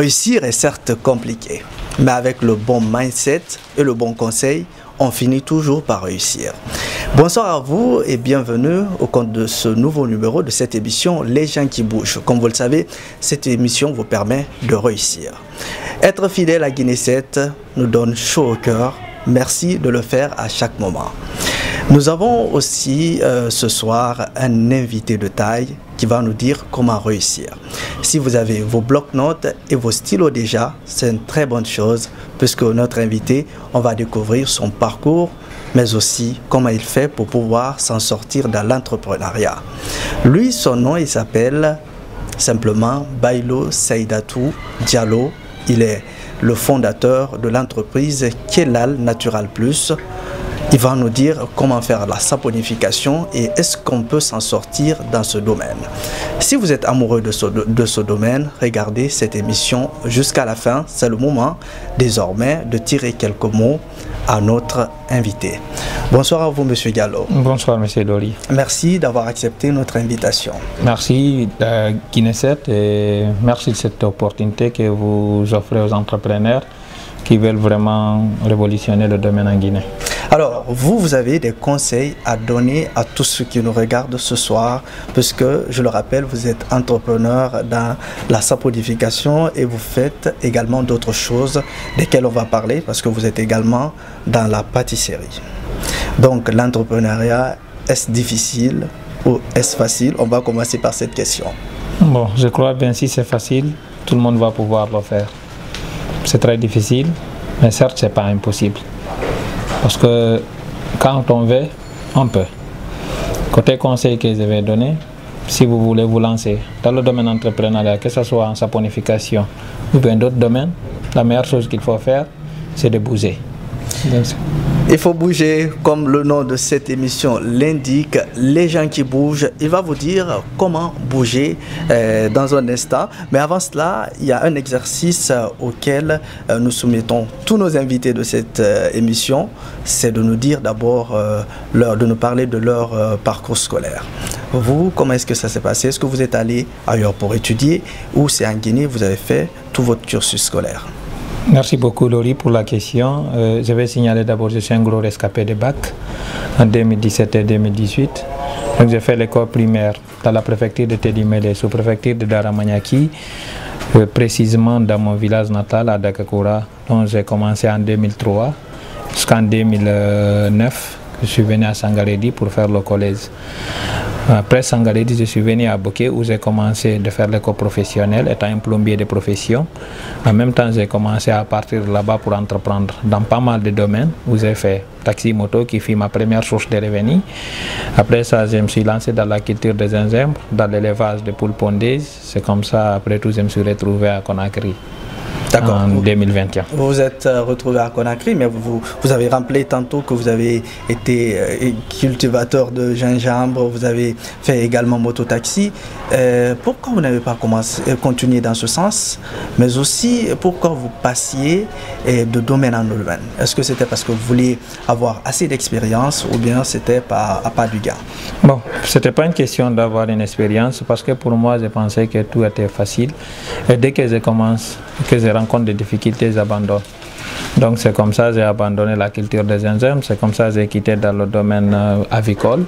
Réussir est certes compliqué, mais avec le bon mindset et le bon conseil, on finit toujours par réussir. Bonsoir à vous et bienvenue au compte de ce nouveau numéro de cette émission Les gens qui bougent. Comme vous le savez, cette émission vous permet de réussir. Être fidèle à Guinée 7 nous donne chaud au cœur. Merci de le faire à chaque moment. Nous avons aussi ce soir un invité de taille qui va nous dire comment réussir. Si vous avez vos blocs-notes et vos stylos déjà, c'est une très bonne chose puisque notre invité, on va découvrir son parcours, mais aussi comment il fait pour pouvoir s'en sortir dans l'entrepreneuriat. Lui, son nom, il s'appelle simplement Bailo Saïdatou Diallo. Il est le fondateur de l'entreprise Kelal Natural Plus. Il va nous dire comment faire la saponification et est-ce qu'on peut s'en sortir dans ce domaine. Si vous êtes amoureux de ce domaine, regardez cette émission jusqu'à la fin. C'est le moment désormais de tirer quelques mots à notre invité. Bonsoir à vous, Monsieur Diallo. Bonsoir, Monsieur Lori. Merci d'avoir accepté notre invitation. Merci Guinée 7 et merci de cette opportunité que vous offrez aux entrepreneurs qui veulent vraiment révolutionner le domaine en Guinée. Alors, vous avez des conseils à donner à tous ceux qui nous regardent ce soir, puisque, je le rappelle, vous êtes entrepreneur dans la saponification et vous faites également d'autres choses desquelles on va parler, parce que vous êtes également dans la pâtisserie. Donc, l'entrepreneuriat, est-ce difficile ou est-ce facile? On va commencer par cette question. Bon, je crois bien si c'est facile, tout le monde va pouvoir le faire. C'est très difficile, mais certes, ce n'est pas impossible. Parce que quand on veut, on peut. Côté conseil que je vais donner, si vous voulez vous lancer dans le domaine entrepreneurial, que ce soit en saponification ou bien d'autres domaines, la meilleure chose qu'il faut faire, c'est de bouger. Il faut bouger, comme le nom de cette émission l'indique, les gens qui bougent. Il va vous dire comment bouger dans un instant. Mais avant cela, il y a un exercice auquel nous soumettons tous nos invités de cette émission. C'est de nous dire d'abord, de nous parler de leur parcours scolaire. Vous, comment est-ce que ça s'est passé? Est-ce que vous êtes allé ailleurs pour étudier ou c'est en Guinée vous avez fait tout votre cursus scolaire? Merci beaucoup Lori pour la question. Je vais signaler d'abord que je suis un gros rescapé de bac en 2017 et 2018. Donc j'ai fait l'école primaire dans la préfecture de Tédimélé, sous-préfecture de Daramaniaki, précisément dans mon village natal à Dakakura. Donc j'ai commencé en 2003 jusqu'en 2009. Je suis venu à Sangaredi pour faire le collège. Après Sangaredi, je suis venu à Boké où j'ai commencé de faire l'école professionnelle, étant un plombier de profession. En même temps, j'ai commencé à partir de là-bas pour entreprendre dans pas mal de domaines où j'ai fait taxi-moto qui fut ma première source de revenus. Après ça, je me suis lancé dans la culture des gingembre, dans l'élevage de poules pondeuses. C'est comme ça, après tout, je me suis retrouvé à Conakry. En 2021. Vous vous êtes retrouvé à Conakry, mais vous avez rappelé tantôt que vous avez été cultivateur de gingembre, vous avez fait également mototaxi. Pourquoi vous n'avez pas continué dans ce sens, mais aussi pourquoi vous passiez de domaine en domaine? Est-ce que c'était parce que vous vouliez avoir assez d'expérience ou bien c'était à pas du gain? Bon, c'était pas une question d'avoir une expérience parce que pour moi, je pensais que tout était facile. Et dès que je commence, que je rencontre des difficultés, j'abandonne. Donc c'est comme ça que j'ai abandonné la culture des gingembre, c'est comme ça que j'ai quitté dans le domaine avicole.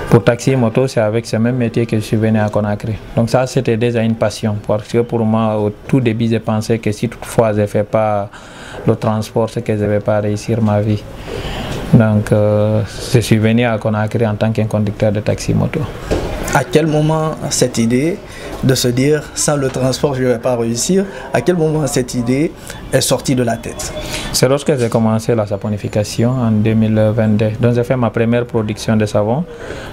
Pour taxi moto, c'est avec ce même métier que je suis venu à Conakry. Donc ça, c'était déjà une passion. Parce que pour moi, au tout début, je pensais que si toutefois je ne fais pas le transport, c'est que je ne vais pas réussir ma vie. Donc je suis venu à Conakry en tant qu'un conducteur de taxi moto. À quel moment cette idée de se dire sans le transport je ne vais pas réussir, à quel moment cette idée est sortie de la tête? C'est lorsque j'ai commencé la saponification en 2022. Donc j'ai fait ma première production de savon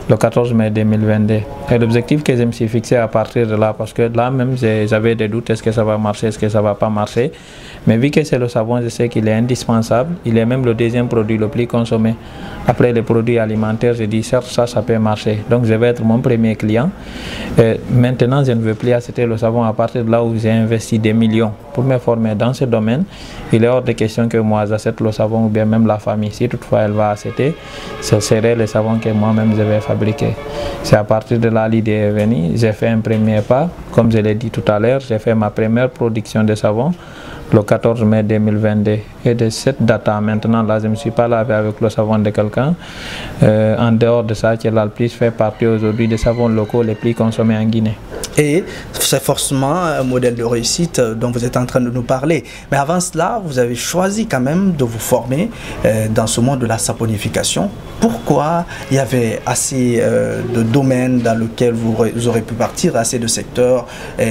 le 14 mai 2022. Et l'objectif que je me suis fixé à partir de là, parce que là même j'avais des doutes, est-ce que ça va marcher, est-ce que ça ne va pas marcher. Mais vu que c'est le savon, je sais qu'il est indispensable, il est même le deuxième produit le plus consommé. Après les produits alimentaires, j'ai dit certes ça peut marcher. Donc je vais être mon premier client. Et maintenant je ne veux plus acheter le savon à partir de là où j'ai investi des millions pour me former dans ce domaine, il est hors de question que moi j'achète le savon ou bien même la famille. Si toutefois elle va acheter, ce serait le savon que moi-même je vais fabriquer. C'est à partir de là l'idée est venue. J'ai fait un premier pas, comme je l'ai dit tout à l'heure, j'ai fait ma première production de savon le 14 mai 2022. Et de cette date à maintenant, là, je ne me suis pas lavé avec le savon de quelqu'un. En dehors de ça, Tchelal Plus fait partie aujourd'hui des savons locaux les plus consommés en Guinée. Et c'est forcément un modèle de réussite dont vous êtes en train de nous parler. Mais avant cela, vous avez choisi quand même de vous former dans ce monde de la saponification. Pourquoi il y avait assez de domaines dans lesquels vous aurez pu partir, assez de secteurs,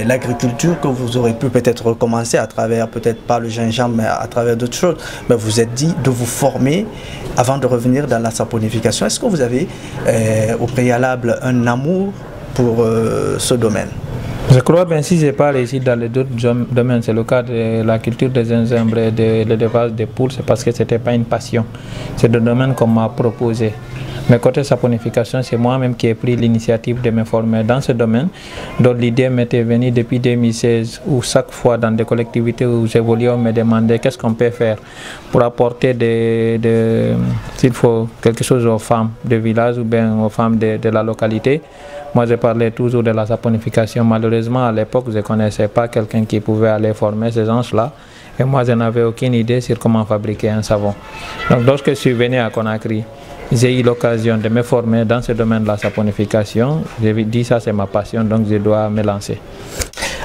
l'agriculture que vous aurez pu peut-être recommencer à travers, peut-être pas le gingembre, mais à travers d'autres choses. Mais vous vous êtes dit de vous former avant de revenir dans la saponification. Est-ce que vous avez au préalable un amour pour ce domaine? Je crois bien si je parle ici dans les autres domaines, c'est le cas de la culture des gingembre et de l'élevage des poules, c'est parce que ce n'était pas une passion. C'est le domaine qu'on m'a proposé. Mais côté saponification, c'est moi-même qui ai pris l'initiative de me former dans ce domaine. Donc l'idée m'était venue depuis 2016 où chaque fois dans des collectivités où j'évoluais, on me demandait qu'est-ce qu'on peut faire pour apporter s'il faut quelque chose aux femmes de village ou bien aux femmes de la localité. Moi, je parlais toujours de la saponification. Malheureusement, à l'époque, je ne connaissais pas quelqu'un qui pouvait aller former ces gens-là. Et moi, je n'avais aucune idée sur comment fabriquer un savon. Donc, lorsque je suis venu à Conakry, j'ai eu l'occasion de me former dans ce domaine de la saponification. J'ai dit ça, c'est ma passion, donc je dois me lancer.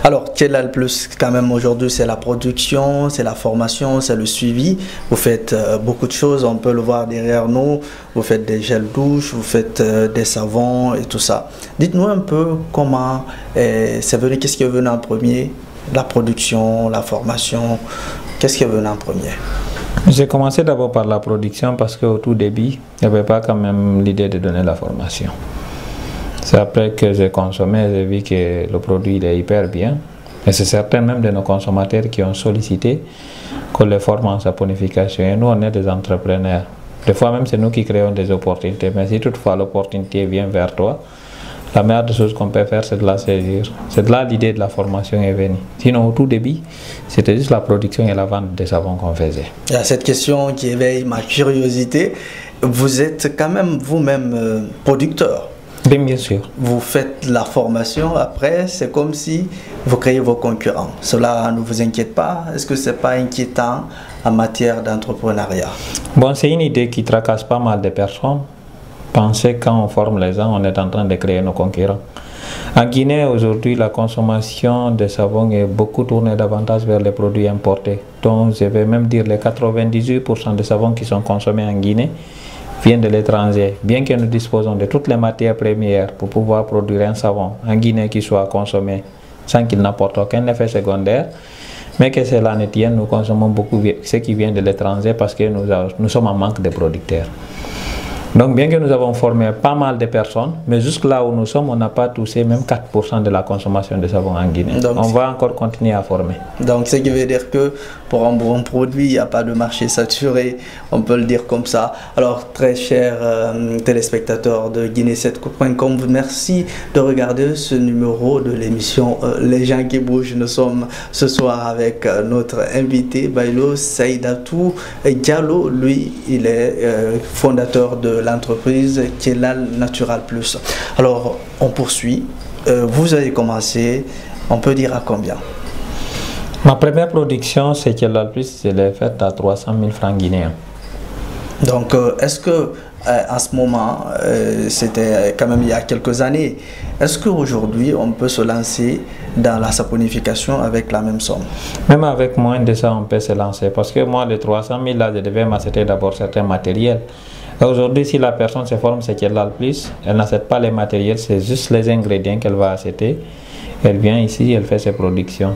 Alors, Tchelal Plus, quand même, aujourd'hui, c'est la production, c'est la formation, c'est le suivi. Vous faites beaucoup de choses, on peut le voir derrière nous. Vous faites des gels douche, vous faites des savons et tout ça. Dites-nous un peu comment c'est venu, qu'est-ce qui est venu en premier? La production, la formation, qu'est-ce qui est venu en premier? J'ai commencé d'abord par la production parce qu'au tout début, il n'y avait pas quand même l'idée de donner la formation. C'est après que j'ai consommé, j'ai vu que le produit il est hyper bien. Et c'est certains même de nos consommateurs qui ont sollicité qu'on les forme en saponification. Et nous, on est des entrepreneurs. Des fois même, c'est nous qui créons des opportunités. Mais si toutefois l'opportunité vient vers toi, la meilleure des choses qu'on peut faire, c'est de la saisir. C'est de là l'idée de la formation est venue. Sinon, au tout début, c'était juste la production et la vente des savons qu'on faisait. Il y a cette question qui éveille ma curiosité. Vous êtes quand même vous-même producteur. Bien sûr. Vous faites la formation, après, c'est comme si vous créez vos concurrents. Cela ne vous inquiète pas? Est-ce que ce n'est pas inquiétant en matière d'entrepreneuriat? Bon, c'est une idée qui tracasse pas mal de personnes. Penser quand on forme les gens, on est en train de créer nos concurrents. En Guinée, aujourd'hui, la consommation de savon est beaucoup tournée davantage vers les produits importés. Donc, je vais même dire les 98% des savons qui sont consommés en Guinée viennent de l'étranger. Bien que nous disposons de toutes les matières premières pour pouvoir produire un savon en Guinée qui soit consommé sans qu'il n'apporte aucun effet secondaire, mais que cela ne tienne, nous consommons beaucoup ce qui vient de l'étranger parce que nous sommes en manque de producteurs. Donc bien que nous avons formé pas mal de personnes, mais jusque là où nous sommes, on n'a pas touché même 4% de la consommation de savon en Guinée. Donc, on va encore continuer à former. Donc ce qui veut dire que pour un bon produit, il n'y a pas de marché saturé, on peut le dire comme ça. Alors très chers téléspectateurs de Guinée7.com, merci de regarder ce numéro de l'émission Les gens qui bougent. Nous sommes ce soir avec notre invité, Baylo Saïdatou Diallo. Lui, il est fondateur de l'entreprise Tchelal Natural Plus. Alors, on poursuit. Vous avez commencé, on peut dire à combien? Ma première production, c'est Tchelal Plus, je l'ai faite à 300 000 francs guinéens. Donc, est-ce que à ce moment, c'était quand même il y a quelques années, est-ce qu'aujourd'hui, on peut se lancer dans la saponification avec la même somme? Même avec moins de ça, on peut se lancer. Parce que moi, les 300 000, là, je devais m'acheter d'abord certains matériels. Aujourd'hui, si la personne se forme, c'est Tchelal Plus, elle n'achète pas les matériels, c'est juste les ingrédients qu'elle va acheter. Elle vient ici, elle fait ses productions.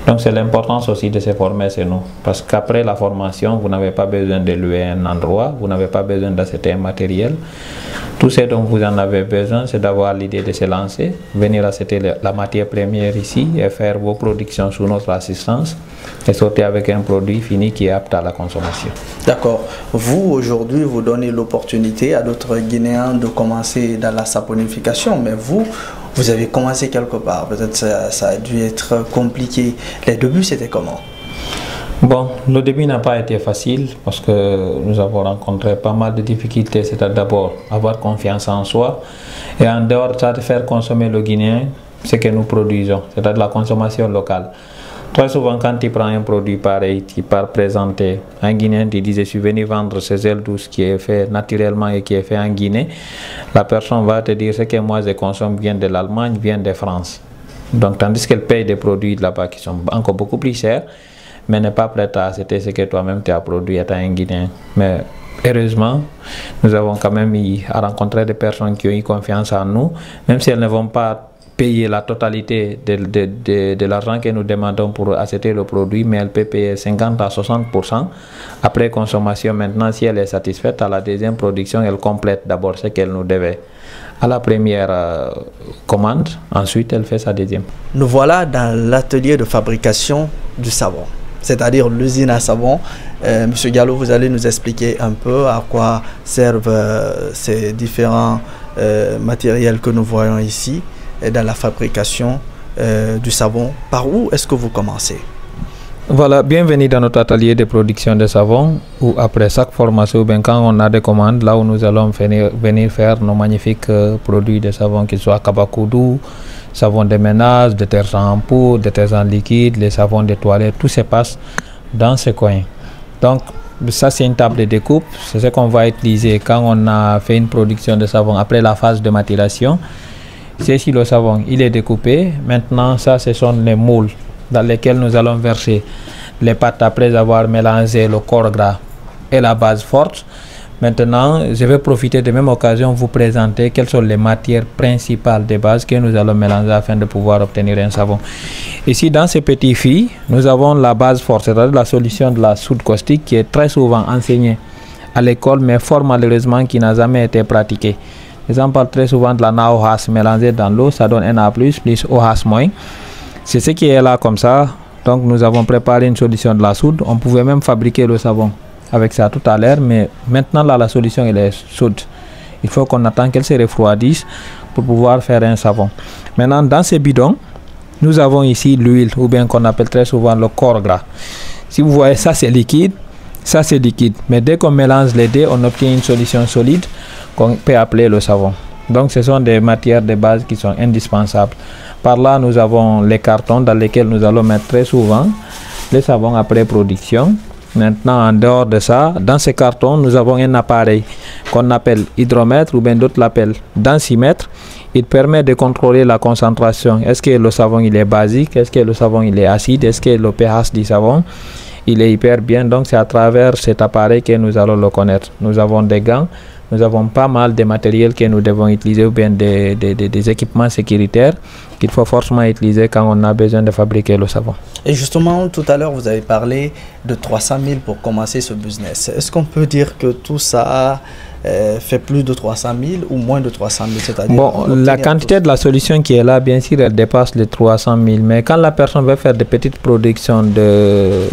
Donc c'est l'importance aussi de se former chez nous. Parce qu'après la formation, vous n'avez pas besoin de louer un endroit, vous n'avez pas besoin d'acheter un matériel. Tout ce dont vous en avez besoin, c'est d'avoir l'idée de se lancer, venir acheter la matière première ici et faire vos productions sous notre assistance et sortir avec un produit fini qui est apte à la consommation. D'accord. Vous, aujourd'hui, vous donnez l'opportunité à d'autres Guinéens de commencer dans la saponification, mais vous, Vous avez commencé quelque part, peut-être ça a dû être compliqué. Les débuts, c'était comment? Bon, le début n'a pas été facile parce que nous avons rencontré pas mal de difficultés. C'est d'abord avoir confiance en soi et en dehors de ça, de faire consommer le Guinéen ce que nous produisons, c'est-à-dire la consommation locale. Très souvent, quand tu prends un produit pareil, tu pars présenter un Guinéen, tu disais, je suis venu vendre ces ailes douces qui est fait naturellement et qui est fait en Guinée. La personne va te dire, ce que moi je consomme vient de l'Allemagne, vient de France. Donc, tandis qu'elle paye des produits là-bas qui sont encore beaucoup plus chers, mais n'est pas prête à accepter ce que toi-même tu as produit étant un Guinéen. Mais heureusement, nous avons quand même eu à rencontrer des personnes qui ont eu confiance en nous, même si elles ne vont pas payer la totalité de l'argent que nous demandons pour acheter le produit, mais elle peut payer 50 à 60% après consommation. Maintenant, si elle est satisfaite à la deuxième production, elle complète d'abord ce qu'elle nous devait à la première commande, ensuite elle fait sa deuxième. Nous voilà dans l'atelier de fabrication du savon, c'est-à-dire l'usine à savon. Monsieur Gallo, vous allez nous expliquer un peu à quoi servent ces différents matériels que nous voyons ici et dans la fabrication du savon. Par où est-ce que vous commencez? Voilà, bienvenue dans notre atelier de production de savon, où après chaque formation, bien, quand on a des commandes, là où nous allons venir faire nos magnifiques produits de savon, qu'ils soient kabakoudou, savon de ménage, détergent en poudre, détergent liquide, les savons de toilette, tout se passe dans ce coin. Donc, ça c'est une table de découpe, c'est ce qu'on va utiliser quand on a fait une production de savon après la phase de maturation. C'est ici le savon, il est découpé. Maintenant, ça ce sont les moules dans lesquels nous allons verser les pâtes après avoir mélangé le corps gras et la base forte. Maintenant, je vais profiter de la même occasion vous présenter quelles sont les matières principales de base que nous allons mélanger afin de pouvoir obtenir un savon. Ici, dans ces petits fils, nous avons la base forte, c'est-à-dire la solution de la soude caustique qui est très souvent enseignée à l'école, mais fort malheureusement qui n'a jamais été pratiquée. On parle très souvent de la NaOH mélangée dans l'eau, ça donne Na+, plus OH-. C'est ce qui est là comme ça. Donc nous avons préparé une solution de la soude. On pouvait même fabriquer le savon avec ça tout à l'heure, mais maintenant là la solution elle est soude. Il faut qu'on attende qu'elle se refroidisse pour pouvoir faire un savon. Maintenant dans ces bidons, nous avons ici l'huile, ou bien qu'on appelle très souvent le corps gras. Si vous voyez, ça c'est liquide, ça c'est liquide. Mais dès qu'on mélange les deux, on obtient une solution solide qu'on peut appeler le savon. Donc ce sont des matières de base qui sont indispensables. Par là, nous avons les cartons dans lesquels nous allons mettre très souvent les savons après production. Maintenant, en dehors de ça, dans ces cartons, nous avons un appareil qu'on appelle hydromètre, ou bien d'autres l'appellent densimètre. Il permet de contrôler la concentration. Est-ce que le savon il est basique? Est-ce que le savon il est acide? Est-ce que le pH du savon il est hyper bien? Donc c'est à travers cet appareil que nous allons le connaître. Nous avons des gants. Nous avons pas mal de matériel que nous devons utiliser, ou bien des équipements sécuritaires qu'il faut forcément utiliser quand on a besoin de fabriquer le savon. Et justement, tout à l'heure, vous avez parlé de 300 000 pour commencer ce business. Est-ce qu'on peut dire que tout ça fait plus de 300 000 ou moins de 300 000? C'est-à-dire bon, la quantité de la solution qui est là, bien sûr, elle dépasse les 300 000. Mais quand la personne veut faire des petites productions de,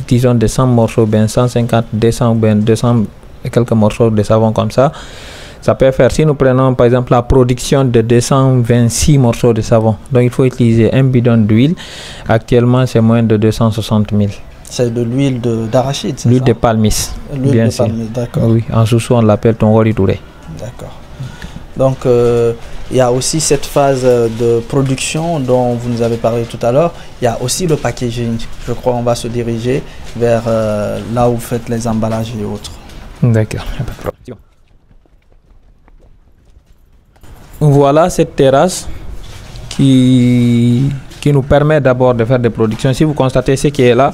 disons, de 100 morceaux, bien 150, 200, bien 200 et quelques morceaux de savon comme ça peut faire. Si nous prenons par exemple la production de 226 morceaux de savon, donc il faut utiliser un bidon d'huile. Actuellement c'est moins de 260 000. C'est de l'huile d'arachide, c'est ça? L'huile de palmis. L'huile de palmis, d'accord. Oui, en sous on l'appelle tongori touré. D'accord. Donc il y a aussi cette phase de production dont vous nous avez parlé tout à l'heure. Il y a aussi le packaging. Je crois qu'on va se diriger vers là où vous faites les emballages et autres. D'accord. Voilà cette terrasse qui nous permet d'abord de faire des productions. Si vous constatez ce qui est là,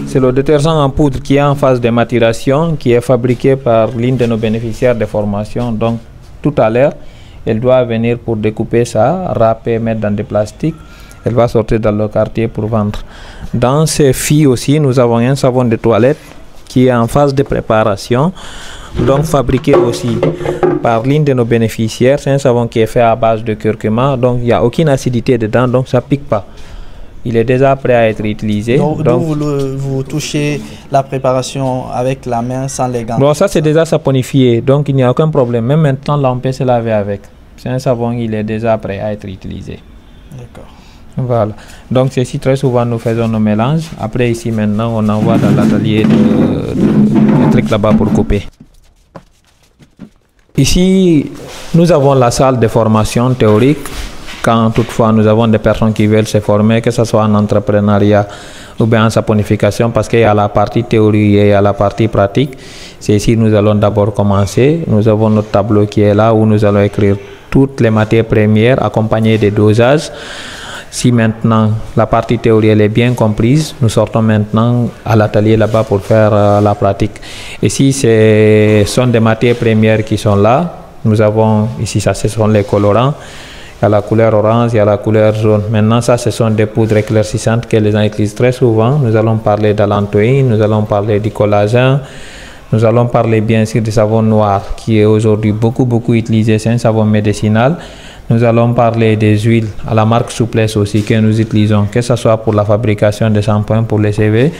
c'est le détergent en poudre qui est en phase de maturation, qui est fabriqué par l'une de nos bénéficiaires de formation. Donc tout à l'heure, elle doit venir pour découper ça, râper, mettre dans des plastiques. Elle va sortir dans le quartier pour vendre. Dans ces filles aussi, nous avons un savon de toilette qui est en phase de préparation, donc fabriqué aussi par l'une de nos bénéficiaires. C'est un savon qui est fait à base de curcuma, donc il n'y a aucune acidité dedans, donc ça ne pique pas. Il est déjà prêt à être utilisé. Donc vous touchez la préparation avec la main sans les gants? Bon, ça c'est déjà saponifié, donc il n'y a aucun problème. Même maintenant, là, on peut se laver avec. C'est un savon, il est déjà prêt à être utilisé. D'accord. Voilà. Donc ceci, très souvent, nous faisons nos mélanges. Après, ici, maintenant, on envoie dans l'atelier le truc là-bas pour couper. Ici, nous avons la salle de formation théorique. Quand toutefois nous avons des personnes qui veulent se former, que ce soit en entrepreneuriat ou bien en saponification, parce qu'il y a la partie théorie et il y a la partie pratique. C'est ici que nous allons d'abord commencer. Nous avons notre tableau qui est là où nous allons écrire toutes les matières premières accompagnées des dosages. Si maintenant la partie théorie elle est bien comprise, nous sortons maintenant à l'atelier là-bas pour faire la pratique. Et si ce sont des matières premières qui sont là, nous avons ici, ça ce sont les colorants. Il y a la couleur orange, il y a la couleur jaune. Maintenant, ça, ce sont des poudres éclaircissantes que les gens utilisent très souvent. Nous allons parler d'allantoïne, nous allons parler du collagène, nous allons parler bien sûr du savon noir qui est aujourd'hui beaucoup utilisé. C'est un savon médicinal. Nous allons parler des huiles à la marque Souplesse aussi que nous utilisons, que ce soit pour la fabrication des shampoings pour les cheveux,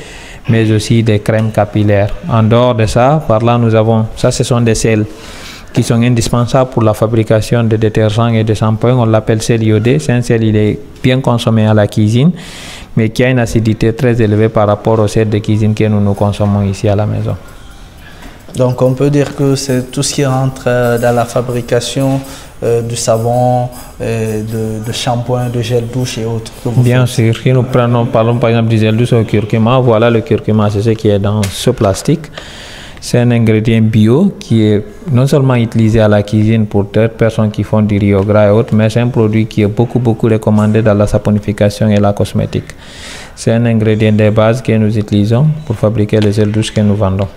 mais aussi des crèmes capillaires. En dehors de ça, par là, nous avons, ça, ce sont des sels qui sont indispensables pour la fabrication de détergents et de shampoings. On l'appelle sel iodé. C'est un sel, il est bien consommé à la cuisine, mais qui a une acidité très élevée par rapport au sel de cuisine que nous consommons ici à la maison. Donc on peut dire que c'est tout ce qui rentre dans la fabrication du savon, de shampoing, de gel douche et autres. Bien sûr, si nous parlons par exemple du gel douche au curcuma, voilà le curcuma, c'est ce qui est dans ce plastique. C'est un ingrédient bio qui est non seulement utilisé à la cuisine pour d'autres personnes qui font du riz au gras et autres, mais c'est un produit qui est beaucoup recommandé dans la saponification et la cosmétique. C'est un ingrédient de base que nous utilisons pour fabriquer les gels douches que nous vendons.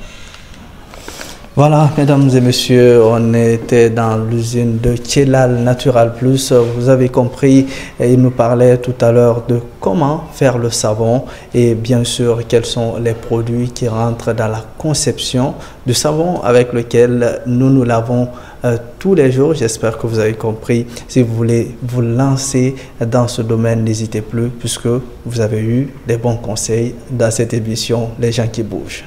Voilà, mesdames et messieurs, on était dans l'usine de Tchelal Natural Plus. Vous avez compris, il nous parlait tout à l'heure de comment faire le savon et bien sûr quels sont les produits qui rentrent dans la conception du savon avec lequel nous lavons tous les jours. J'espère que vous avez compris. Si vous voulez vous lancer dans ce domaine, n'hésitez plus puisque vous avez eu des bons conseils dans cette émission Les gens qui bougent.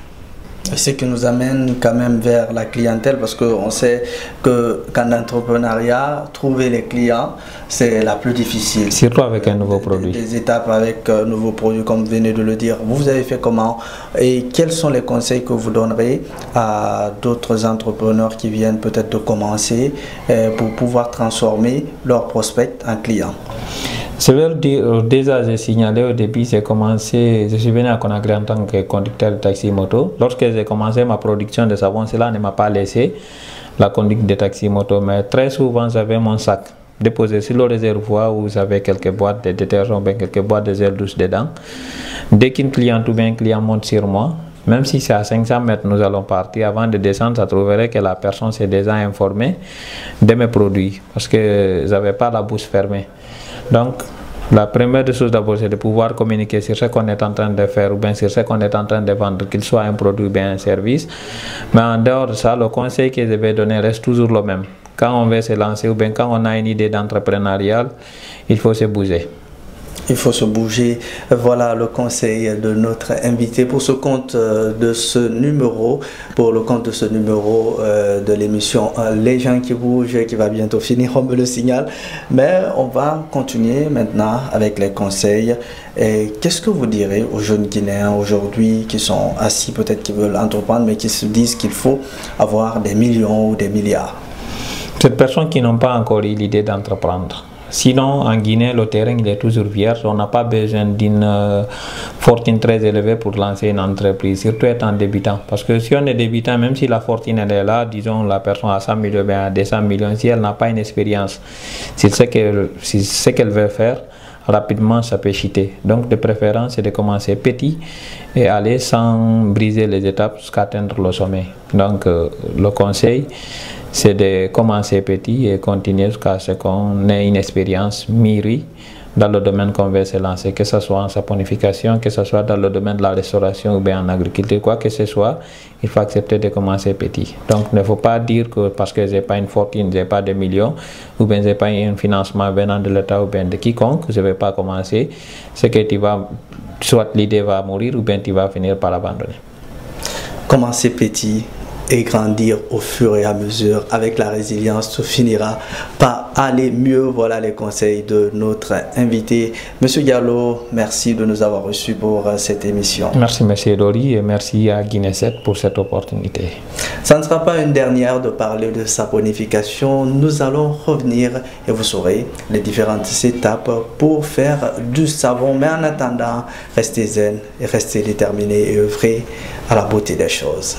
Ce qui nous amène quand même vers la clientèle parce qu'on sait qu'en entrepreneuriat, trouver les clients, c'est la plus difficile. Surtout avec un nouveau produit. Des étapes avec un nouveau produit, comme vous venez de le dire. Vous avez fait comment et quels sont les conseils que vous donnerez à d'autres entrepreneurs qui viennent peut-être de commencer pour pouvoir transformer leurs prospects en clients? Je veux dire, déjà j'ai signalé au début, j'ai commencé, je suis venu à Conakry en tant que conducteur de taxi moto. Lorsque j'ai commencé ma production de savon, cela ne m'a pas laissé la conduite de taxi moto, mais très souvent j'avais mon sac déposé sur le réservoir où j'avais quelques boîtes de détergents, bien quelques boîtes de gel douche dedans. Dès qu'une cliente ou bien un client monte sur moi, même si c'est à 500 mètres, nous allons partir. Avant de descendre, ça trouverait que la personne s'est déjà informée de mes produits parce que j'avais pas la bouche fermée. Donc, la première des choses d'abord, c'est de pouvoir communiquer sur ce qu'on est en train de faire ou bien sur ce qu'on est en train de vendre, qu'il soit un produit ou bien un service. Mais en dehors de ça, le conseil que je vais donner reste toujours le même. Quand on veut se lancer ou bien quand on a une idée d'entrepreneuriat, il faut se bouger. Il faut se bouger. Voilà le conseil de notre invité pour ce compte de ce numéro, de l'émission Les gens qui bougent, qui va bientôt finir, on me le signale. Mais on va continuer maintenant avec les conseils. Qu'est-ce que vous direz aux jeunes Guinéens aujourd'hui qui sont assis, peut-être qui veulent entreprendre, mais qui se disent qu'il faut avoir des millions ou des milliards? Ces personnes qui n'ont pas encore eu l'idée d'entreprendre. Sinon, en Guinée, le terrain il est toujours vierge. On n'a pas besoin d'une fortune très élevée pour lancer une entreprise, surtout étant débutant. Parce que si on est débutant, même si la fortune elle est là, disons la personne a 100 millions, bien à 200 millions, si elle n'a pas une expérience, si c'est ce qu'elle veut faire, rapidement ça peut chuter. Donc de préférence, c'est de commencer petit et aller sans briser les étapes jusqu'à atteindre le sommet. Donc le conseil, c'est de commencer petit et continuer jusqu'à ce qu'on ait une expérience mûrie dans le domaine qu'on veut se lancer, que ce soit en saponification, que ce soit dans le domaine de la restauration ou bien en agriculture, quoi que ce soit, il faut accepter de commencer petit. Donc il ne faut pas dire que parce que je n'ai pas une fortune, je n'ai pas de millions, ou bien je n'ai pas un financement venant de l'État ou bien de quiconque, je ne vais pas commencer, c'est que tu vas, soit l'idée va mourir ou bien tu vas finir par abandonner. Commencer petit, et grandir au fur et à mesure. Avec la résilience, tout finira par aller mieux. Voilà les conseils de notre invité. Monsieur Diallo, merci de nous avoir reçus pour cette émission. Merci Monsieur Lori et merci à Guinéset pour cette opportunité. Ça ne sera pas une dernière de parler de saponification. Nous allons revenir et vous saurez les différentes étapes pour faire du savon. Mais en attendant, restez zen et restez déterminés et œuvrez à la beauté des choses.